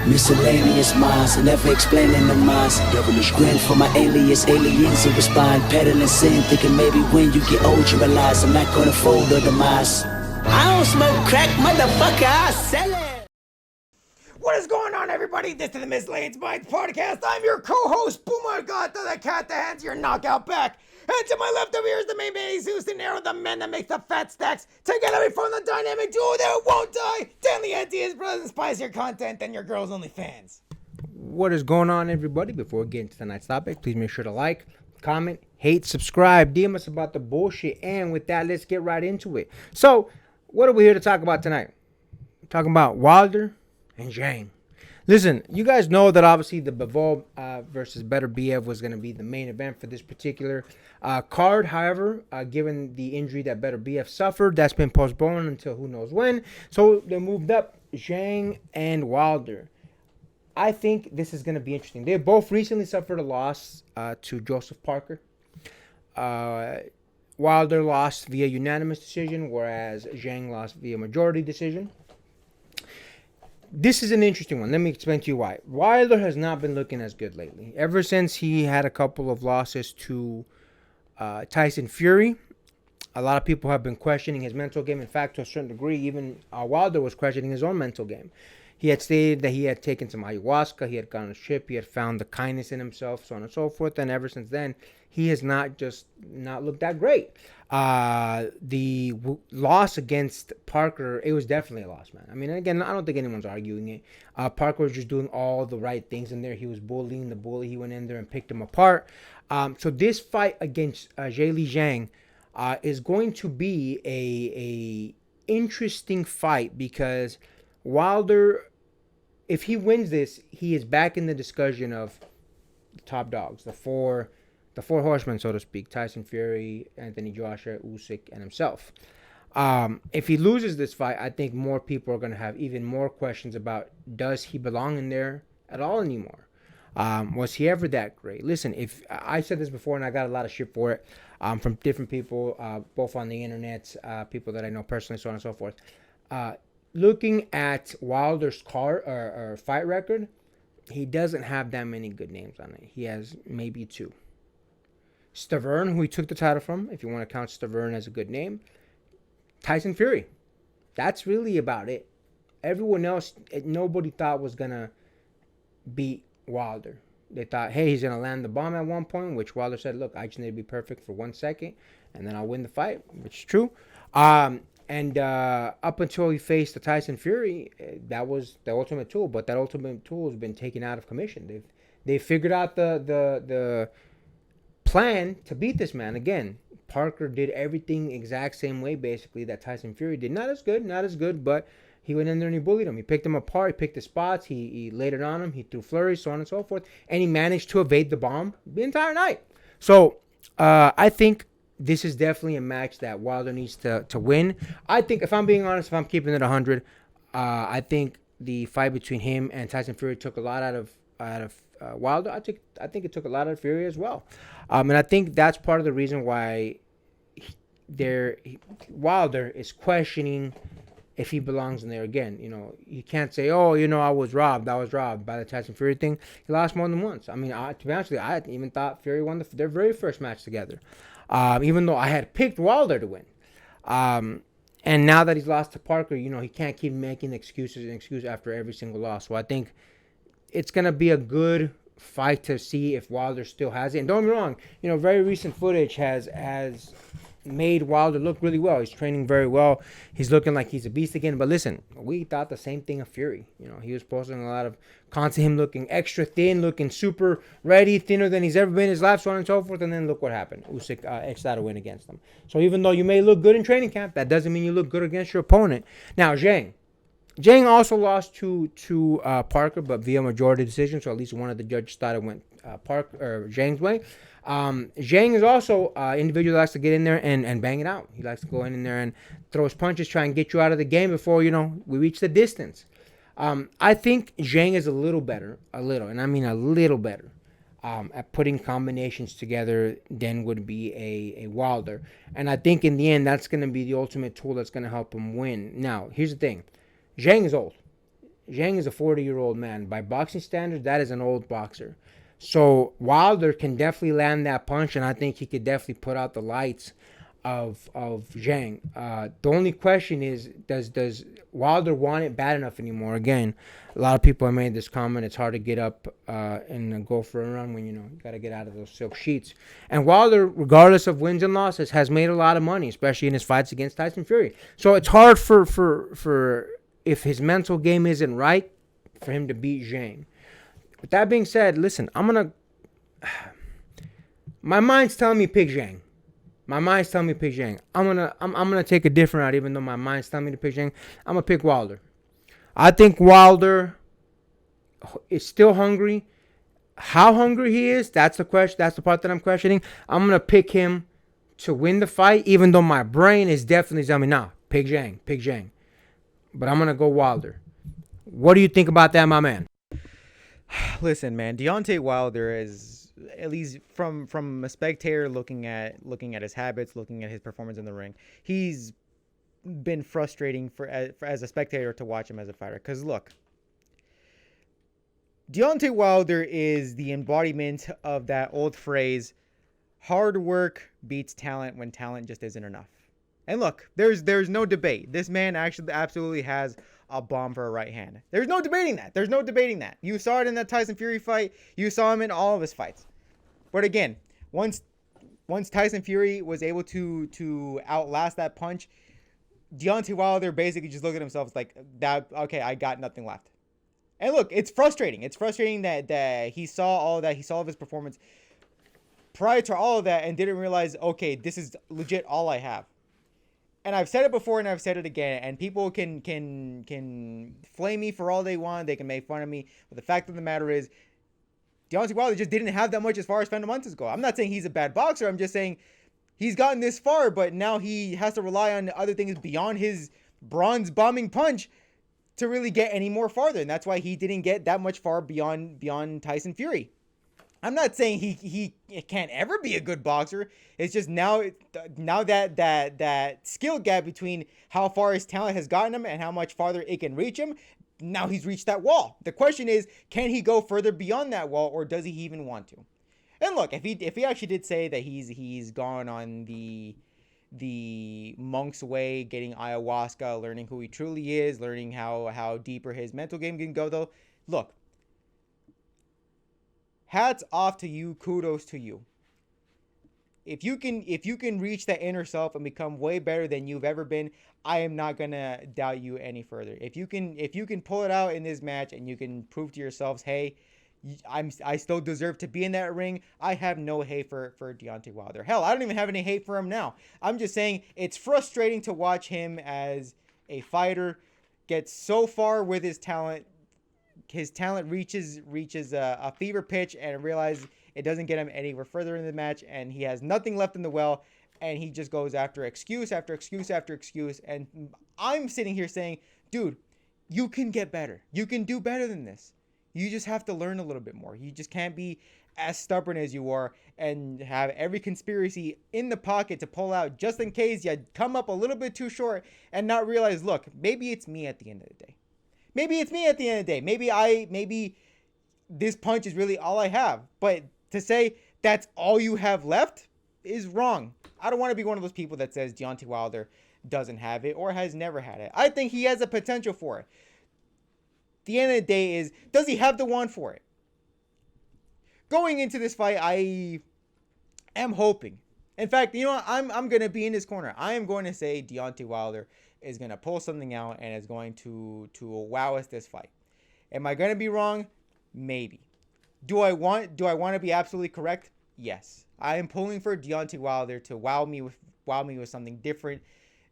Miscellaneous minds, never explaining the minds. Devilish grin for my alias, aliens who respond. Peddling sin, thinking maybe when you get old you realize I'm not gonna fold or demise. I don't smoke crack, motherfucker, I sell it. What is going on, everybody? This is the Miscellaneous Minds podcast. I'm your co-host, Boomer God, the cat that hands your knockout back. And to my left over here is the main man, Jesus De Niro, the man that makes the fat stacks. Together we form the dynamic duo that won't die. Daily ideas, brothers, and spicier content than your girls' only fans. What is going on, everybody? Before we get into tonight's topic, please make sure to like, comment, hate, subscribe, DM us about the bullshit. And with that, let's get right into it. So, what are we here to talk about tonight? We're talking about Wilder and Zhang. Listen, you guys know that obviously the Bivol versus Better BF was going to be the main event for this particular card. However, given the injury that Better BF suffered, that's been postponed until who knows when. So they moved up Zhang and Wilder. I think this is going to be interesting. They both recently suffered a loss to Joseph Parker. Wilder lost via unanimous decision, whereas Zhang lost via majority decision. This is an interesting one. Let me explain to you why. Wilder has not been looking as good lately. Ever since he had a couple of losses to Tyson Fury, a lot of people have been questioning his mental game. In fact, to a certain degree, even Wilder was questioning his own mental game. He had stated that he had taken some ayahuasca, he had gone on a trip, he had found the kindness in himself, so on and so forth. And ever since then, he has not looked that great. The loss against Parker, it was definitely a loss, man. I mean, again, I don't think anyone's arguing it. Parker was just doing all the right things in there. He was bullying the bully. He went in there and picked him apart. So this fight against Zhilei Zhang is going to be a interesting fight because Wilder, if he wins this, he is back in the discussion of the top dogs, the four horsemen, so to speak: Tyson Fury, Anthony Joshua, Usyk, and himself. If he loses this fight, I think more people are going to have even more questions about, does he belong in there at all anymore? Was he ever that great? Listen, if I said this before, and I got a lot of shit for it from different people, both on the internet, people that I know personally, so on and so forth. Looking at Wilder's fight record, he doesn't have that many good names on it. He has maybe two. Stavern, who he took the title from, if you want to count Stavern as a good name. Tyson Fury. That's really about it. Everyone else, nobody thought was going to beat Wilder. They thought, hey, he's going to land the bomb at one point, which Wilder said, look, I just need to be perfect for 1 second, and then I'll win the fight, which is true. And up until he faced the Tyson Fury, that was the ultimate tool. But that ultimate tool has been taken out of commission. They figured out the plan to beat this man. Again, Parker did everything exact same way, basically, that Tyson Fury did. Not as good, but he went in there and he bullied him. He picked him apart. He picked his spots. He laid it on him. He threw flurries, so on and so forth. And he managed to evade the bomb the entire night. So I think this is definitely a match that Wilder needs to win. I think, if I'm being honest, if I'm keeping it 100, I think the fight between him and Tyson Fury took a lot out of Wilder. I think it took a lot out of Fury as well. And I think that's part of the reason why Wilder is questioning if he belongs in there again. You know, you can't say, oh, I was robbed by the Tyson Fury thing. He lost more than once. I mean, to be honest with you, I even thought Fury won their very first match together. Even though I had picked Wilder to win. And now that he's lost to Parker, he can't keep making excuses after every single loss. So I think it's going to be a good fight to see if Wilder still has it. And don't get me wrong, very recent footage has made Wilder look really well. He's training very well. He's looking like he's a beast again. But listen, we thought the same thing of Fury. He was posting a lot of content, him looking extra thin, looking super ready, thinner than he's ever been in his life, so on and so forth. And then look what happened. Usyk etched out a win against him. So even though you may look good in training camp, that doesn't mean you look good against your opponent. Now, Zhang also lost to Parker, but via majority decision. So at least one of the judges thought it went Zhang's way. Zhang is also an individual that likes to get in there and bang it out. He likes to go in there and throw his punches, try and get you out of the game before, we reach the distance. I think Zhang is a little better, and I mean a little better, at putting combinations together than would be a Wilder. And I think in the end, that's going to be the ultimate tool that's going to help him win. Now, here's the thing. Zhang is old. Zhang is a 40-year-old man. By boxing standards, that is an old boxer. So Wilder can definitely land that punch, and I think he could definitely put out the lights of Zhang. The only question is, does Wilder want it bad enough anymore? Again, a lot of people have made this comment. It's hard to get up and go for a run when you got to get out of those silk sheets. And Wilder, regardless of wins and losses, has made a lot of money, especially in his fights against Tyson Fury. So it's hard for if his mental game isn't right, for him to beat Zhang. With that being said, listen, my mind's telling me pick Zhang. I'm gonna take a different route, even though my mind's telling me to pick Zhang. I'm gonna pick Wilder. I think Wilder is still hungry. How hungry he is, that's the question. That's the part that I'm questioning. I'm gonna pick him to win the fight, even though my brain is definitely telling me, nah, pick Zhang. But I'm gonna go Wilder. What do you think about that, my man? Listen, man, Deontay Wilder is, at least from a spectator looking at his habits, looking at his performance in the ring, he's been frustrating for as a spectator to watch him as a fighter. Because look, Deontay Wilder is the embodiment of that old phrase, hard work beats talent when talent just isn't enough. And look, there's no debate. This man actually absolutely has a bomb for a right hand. There's no debating that. You saw it in that Tyson Fury fight. You saw him in all of his fights. But again, once Tyson Fury was able to outlast that punch, Deontay Wilder basically just looked at himself like, that. Okay, I got nothing left. And look, it's frustrating. It's frustrating that he saw all of that. He saw all of his performance prior to all of that and didn't realize, okay, this is legit all I have. And I've said it before and I've said it again, and people can flame me for all they want. They can make fun of me. But the fact of the matter is, Deontay Wilder just didn't have that much as far as fundamentals go. I'm not saying he's a bad boxer. I'm just saying he's gotten this far, but now he has to rely on other things beyond his bronze bombing punch to really get any more farther. And that's why he didn't get that much far beyond Tyson Fury. I'm not saying he can't ever be a good boxer. It's just now that skill gap between how far his talent has gotten him and how much farther it can reach him, now he's reached that wall. The question is, can he go further beyond that wall, or does he even want to? And look, if he actually did say that he's gone on the monk's way, getting ayahuasca, learning who he truly is, learning how deeper his mental game can go, though, look, hats off to you, kudos to you. If you can reach that inner self and become way better than you've ever been, I am not gonna doubt you any further. If you can pull it out in this match and you can prove to yourselves, hey, I still deserve to be in that ring, I have no hate for Deontay Wilder. Hell, I don't even have any hate for him now. I'm just saying it's frustrating to watch him as a fighter get so far with his talent. His talent reaches a fever pitch and realize it doesn't get him anywhere further in the match, and he has nothing left in the well, and he just goes after excuse after excuse after excuse. And I'm sitting here saying, dude, you can get better. You can do better than this. You just have to learn a little bit more. You just can't be as stubborn as you are and have every conspiracy in the pocket to pull out just in case you come up a little bit too short and not realize, look, maybe it's me at the end of the day. Maybe this punch is really all I have. But to say that's all you have left is wrong. I don't want to be one of those people that says Deontay Wilder doesn't have it or has never had it. I think he has a potential for it. The end of the day is, does he have the one for it? Going into this fight, I am hoping. In fact, you know what? I'm going to be in his corner. I am going to say Deontay Wilder is going to pull something out and is going to wow us this fight. Am I going to be wrong? Maybe. Do I want to be absolutely correct? Yes. I am pulling for Deontay Wilder to wow me with something different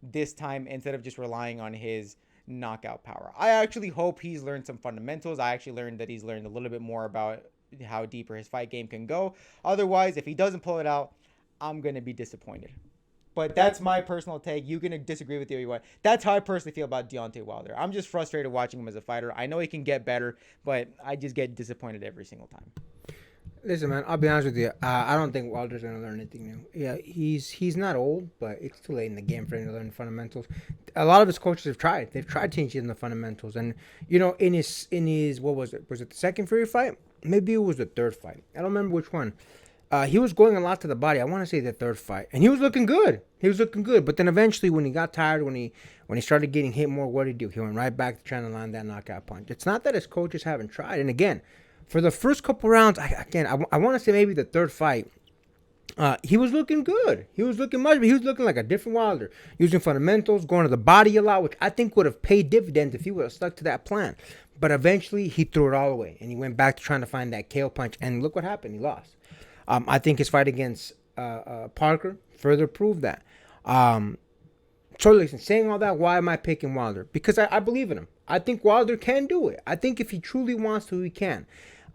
this time instead of just relying on his knockout power. I actually hope he's learned some fundamentals. I actually learned that he's learned a little bit more about how deeper his fight game can go. Otherwise, if he doesn't pull it out, I'm going to be disappointed. But that's my personal take. You can disagree with you want. That's how I personally feel about Deontay Wilder. I'm just frustrated watching him as a fighter. I know he can get better, but I just get disappointed every single time. Listen, man, I'll be honest with you. I don't think Wilder's gonna learn anything new. Yeah, he's not old, but it's too late in the game for him to learn fundamentals. A lot of his coaches have tried. They've tried teaching him the fundamentals, and in his what was it? Was it the second Fury fight? Maybe it was the third fight. I don't remember which one. He was going a lot to the body. I want to say the third fight, and he was looking good. He was looking good, but then eventually, when he got tired, when he started getting hit more, what did he do? He went right back to trying to land that knockout punch. It's not that his coaches haven't tried, and again, for the first couple rounds, I want to say maybe the third fight, he was looking good. He was looking much, but he was looking like a different Wilder, using fundamentals, going to the body a lot, which I think would have paid dividends if he would have stuck to that plan. But eventually, he threw it all away, and he went back to trying to find that KO punch, and look what happened. He lost. I think his fight against Parker further proved that. So listen, saying all that, why am I picking Wilder? Because I believe in him. I think Wilder can do it. I think if he truly wants to, he can.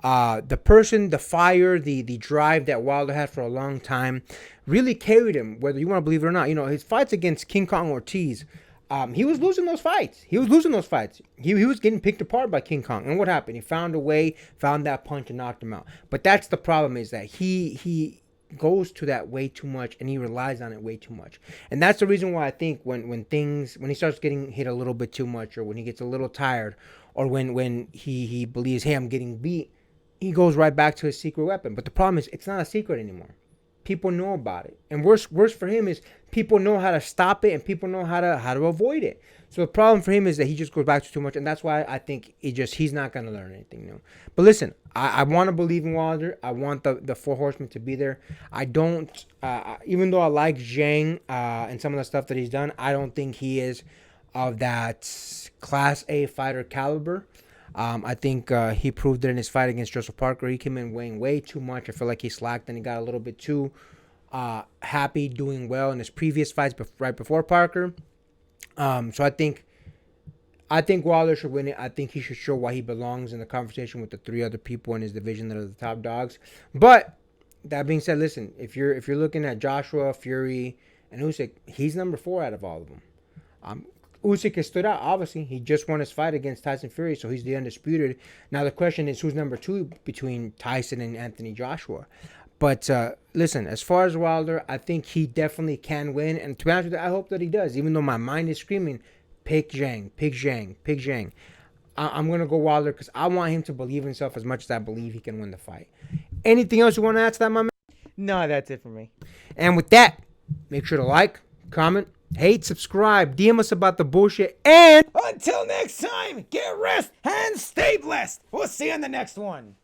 The fire, the drive that Wilder had for a long time really carried him, whether you want to believe it or not. His fights against King Kong Ortiz, he was losing those fights. He was getting picked apart by King Kong. And what happened? He found a way, found that punch and knocked him out. But that's the problem, is that he goes to that way too much, and he relies on it way too much. And that's the reason why I think when he starts getting hit a little bit too much, or when he gets a little tired, or when he believes, hey, I'm getting beat, he goes right back to his secret weapon. But the problem is, it's not a secret anymore. People know about it, and worse for him is people know how to stop it, and people know how to avoid it. So the problem for him is that he just goes back to too much, and that's why I think he's not going to learn anything new. But listen, I want to believe in Wilder. I want the four horsemen to be there. I don't, even though I like Zhang and some of the stuff that he's done, I don't think he is of that Class A fighter caliber. I think he proved it in his fight against Joseph Parker. He came in weighing way too much. I feel like he slacked and he got a little bit too happy doing well in his previous fights right before Parker. So I think Wilder should win it. I think he should show why he belongs in the conversation with the three other people in his division that are the top dogs. But that being said, listen, if you're looking at Joshua, Fury, and Usyk, he's number 4 out of all of them. Usyk has stood out. Obviously, he just won his fight against Tyson Fury, so he's the undisputed. Now the question is, who's number 2 between Tyson and Anthony Joshua? But listen, as far as Wilder, I think he definitely can win. And to be honest with you, I hope that he does, even though my mind is screaming, pick Zhang, pick Zhang, pick Zhang. I'm going to go Wilder because I want him to believe in himself as much as I believe he can win the fight. Anything else you want to add to that, my man? No, that's it for me. And with that, make sure to like, comment, hate, subscribe, DM us about the bullshit, and Until next time, get rest and stay blessed. We'll see you on the next one.